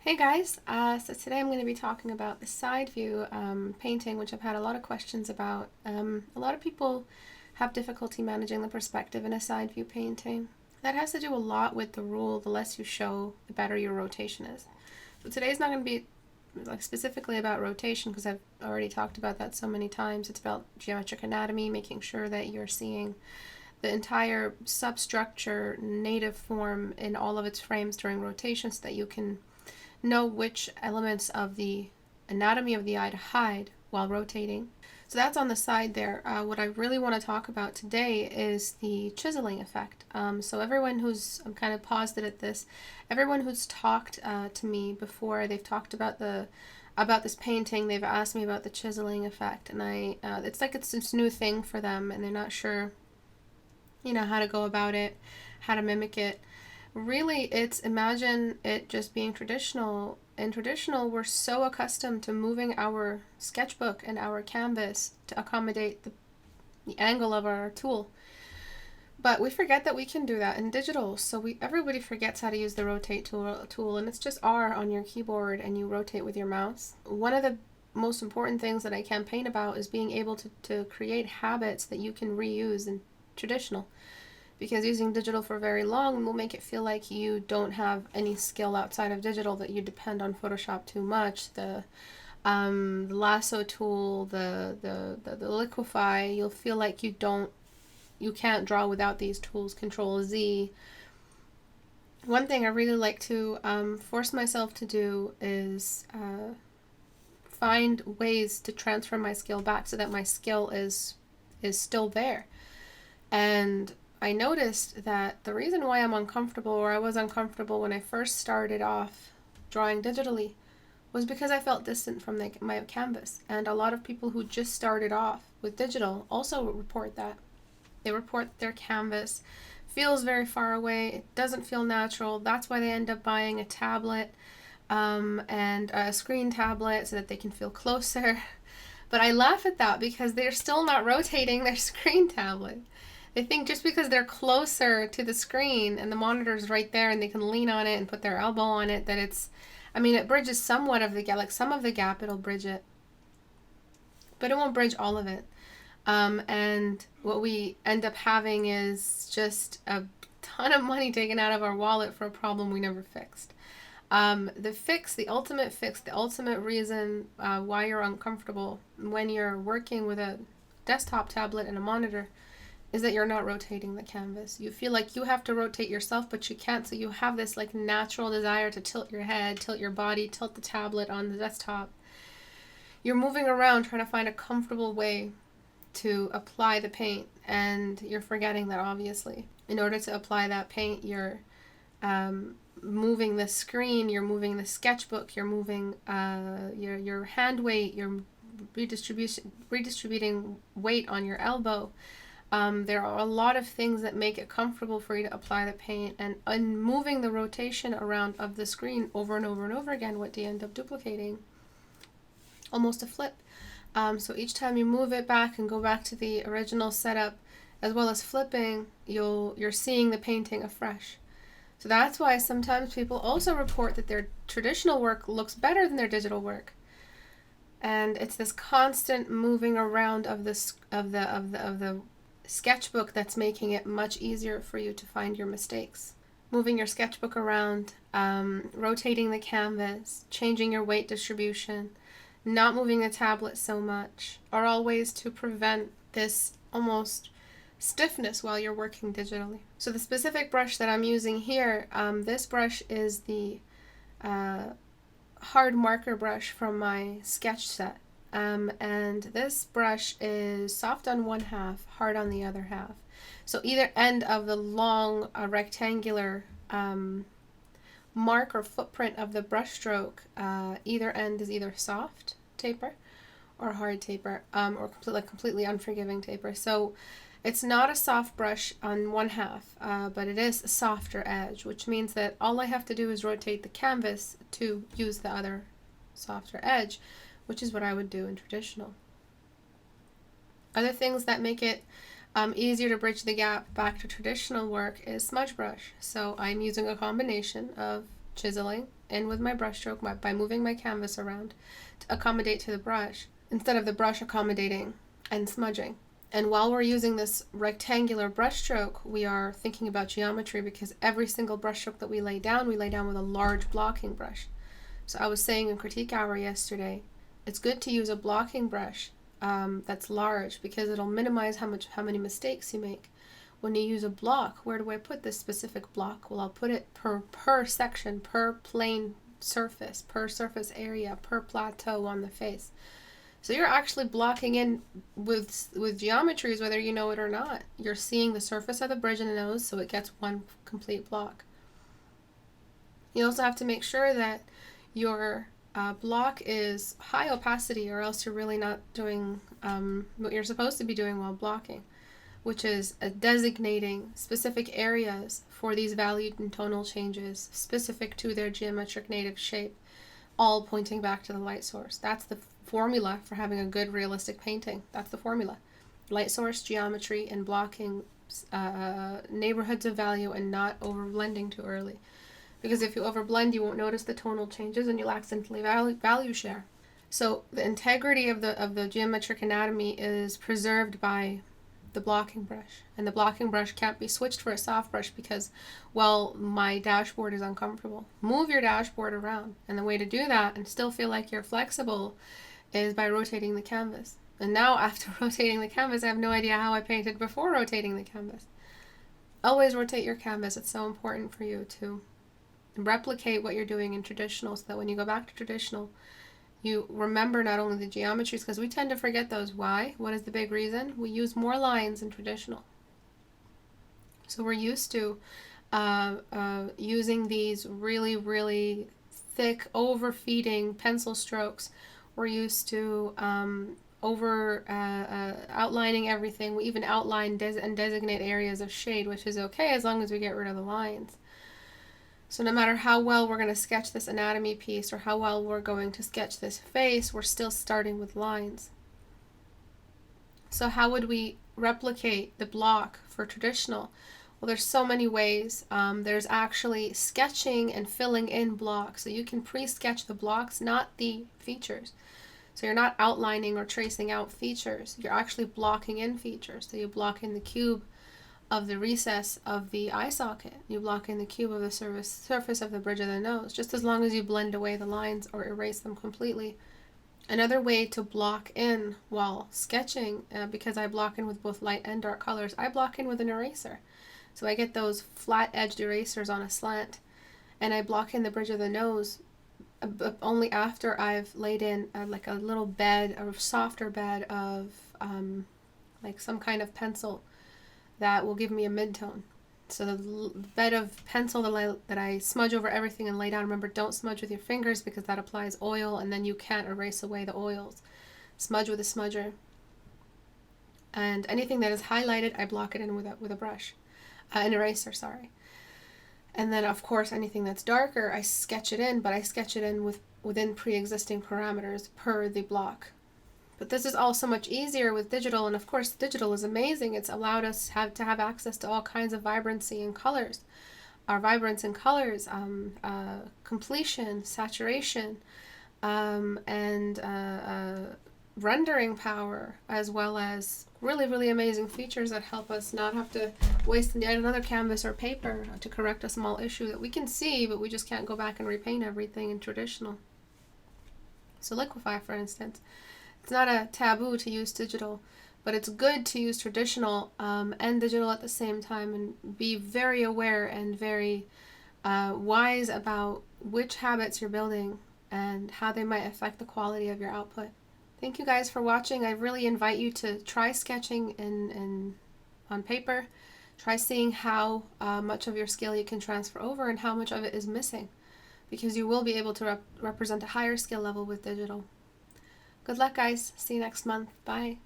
Hey guys, so today I'm going to be talking about the side view painting, which I've had a lot of questions about. A lot of people have difficulty managing the perspective in a side view painting. That has to do a lot with the rule, the less you show, the better your rotation is. So today's not going to be specifically about rotation because I've already talked about that so many times. It's about geometric anatomy, making sure that you're seeing the entire substructure native form in all of its frames during rotation so that you can know which elements of the anatomy of the eye to hide while rotating. So that's on the side there. What I really want to talk about today is the chiseling effect. So everyone who's, I'm kind of paused it at this, everyone who's talked to me before, they've talked about this painting, they've asked me about the chiseling effect, and it's like it's this new thing for them, and they're not sure, how to go about it, how to mimic it. Really, imagine it just being traditional. In traditional, we're so accustomed to moving our sketchbook and our canvas to accommodate the angle of our tool. But we forget that we can do that in digital. So everybody forgets how to use the rotate tool, and it's just R on your keyboard and you rotate with your mouse. One of the most important things that I campaign about is being able to create habits that you can reuse in traditional. Because using digital for very long will make it feel like you don't have any skill outside of digital, that you depend on Photoshop too much. The lasso tool, the liquefy, you'll feel like you can't draw without these tools. Control Z. One thing I really like to force myself to do is find ways to transfer my skill back so that my skill is still there. And I noticed that the reason why I'm uncomfortable, or I was uncomfortable when I first started off drawing digitally, was because I felt distant from my canvas. And a lot of people who just started off with digital also report that. They report their canvas feels very far away. It doesn't feel natural. That's why they end up buying a tablet and a screen tablet so that they can feel closer. But I laugh at that because they're still not rotating their screen tablet. They think just because they're closer to the screen and the monitor's right there and they can lean on it and put their elbow on it, that it bridges somewhat of the gap, like some of the gap it'll bridge it. But it won't bridge all of it. And what we end up having is just a ton of money taken out of our wallet for a problem we never fixed. The ultimate reason why you're uncomfortable when you're working with a desktop tablet and a monitor is that you're not rotating the canvas. You feel like you have to rotate yourself, but you can't, so you have this like natural desire to tilt your head, tilt your body, tilt the tablet on the desktop. You're moving around trying to find a comfortable way to apply the paint, and you're forgetting that obviously. In order to apply that paint, you're moving the screen, you're moving the sketchbook, you're moving your hand weight, you're redistributing weight on your elbow. There are a lot of things that make it comfortable for you to apply the paint, and moving the rotation around of the screen over and over and over again, what do you end up duplicating? Almost a flip. So each time you move it back and go back to the original setup, as well as flipping, you're seeing the painting afresh. So that's why sometimes people also report that their traditional work looks better than their digital work. And it's this constant moving around of the sketchbook that's making it much easier for you to find your mistakes. Moving your sketchbook around, rotating the canvas, changing your weight distribution, not moving the tablet so much are all ways to prevent this almost stiffness while you're working digitally. So the specific brush that I'm using here, this brush is the hard marker brush from my sketch set. And this brush is soft on one half, hard on the other half. So either end of the long rectangular mark or footprint of the brush stroke, either end is either soft taper or hard taper, or completely unforgiving taper. So it's not a soft brush on one half, but it is a softer edge, which means that all I have to do is rotate the canvas to use the other softer edge, which is what I would do in traditional. Other things that make it easier to bridge the gap back to traditional work is smudge brush. So I'm using a combination of chiseling in with my brush stroke by moving my canvas around to accommodate to the brush, instead of the brush accommodating and smudging. And while we're using this rectangular brush stroke, we are thinking about geometry, because every single brush stroke that we lay down with a large blocking brush. So I was saying in Critique Hour yesterday, it's good to use a blocking brush that's large, because it'll minimize how many mistakes you make. When you use a block, where do I put this specific block? Well, I'll put it per section, per plane surface, per surface area, per plateau on the face. So you're actually blocking in with geometries, whether you know it or not. You're seeing the surface of the bridge and the nose, so it gets one complete block. You also have to make sure that your block is high opacity, or else you're really not doing what you're supposed to be doing while blocking, which is designating specific areas for these valued and tonal changes specific to their geometric native shape, all pointing back to the light source. That's the formula for having a good realistic painting. That's the formula. Light source, geometry, and blocking neighborhoods of value, and not overblending too early. Because if you overblend, you won't notice the tonal changes and you'll accidentally value share. So the integrity of the geometric anatomy is preserved by the blocking brush. And the blocking brush can't be switched for a soft brush because, well, my dashboard is uncomfortable. Move your dashboard around. And the way to do that and still feel like you're flexible is by rotating the canvas. And now after rotating the canvas, I have no idea how I painted before rotating the canvas. Always rotate your canvas. It's so important for you to replicate what you're doing in traditional, so that when you go back to traditional, you remember not only the geometries, because we tend to forget those. Why? What is the big reason? We use more lines in traditional. So we're used to using these really, really thick, overfeeding pencil strokes. We're used to outlining everything. We even outline and designate areas of shade, which is okay as long as we get rid of the lines. So no matter how well we're going to sketch this anatomy piece, or how well we're going to sketch this face, we're still starting with lines. So how would we replicate the block for traditional? Well, there's so many ways. There's actually sketching and filling in blocks. So you can pre-sketch the blocks, not the features. So you're not outlining or tracing out features. You're actually blocking in features. So you block in the cube of the recess of the eye socket. You block in the cube of the surface of the bridge of the nose, just as long as you blend away the lines or erase them completely. Another way to block in while sketching, because I block in with both light and dark colors, I block in with an eraser. So I get those flat-edged erasers on a slant, and I block in the bridge of the nose only after I've laid in like a little bed, or a softer bed of like some kind of pencil that will give me a midtone. So the bed of pencil that I smudge over everything and lay down. Remember, don't smudge with your fingers, because that applies oil and then you can't erase away the oils. Smudge with a smudger. And anything that is highlighted, I block it in with a brush. An eraser, sorry. And then, of course, anything that's darker, I sketch it in, but I sketch it in within pre-existing parameters per the block. But this is all so much easier with digital, and of course digital is amazing. It's allowed us to have access to all kinds of vibrancy and colors. Our vibrance and colors, completion, saturation, and rendering power, as well as really, really amazing features that help us not have to waste yet another canvas or paper to correct a small issue that we can see, but we just can't go back and repaint everything in traditional. So liquify, for instance. It's not a taboo to use digital, but it's good to use traditional and digital at the same time, and be very aware and very wise about which habits you're building and how they might affect the quality of your output. Thank you guys for watching. I really invite you to try sketching on paper. Try seeing how much of your skill you can transfer over and how much of it is missing, because you will be able to represent a higher skill level with digital. Good luck, guys. See you next month. Bye.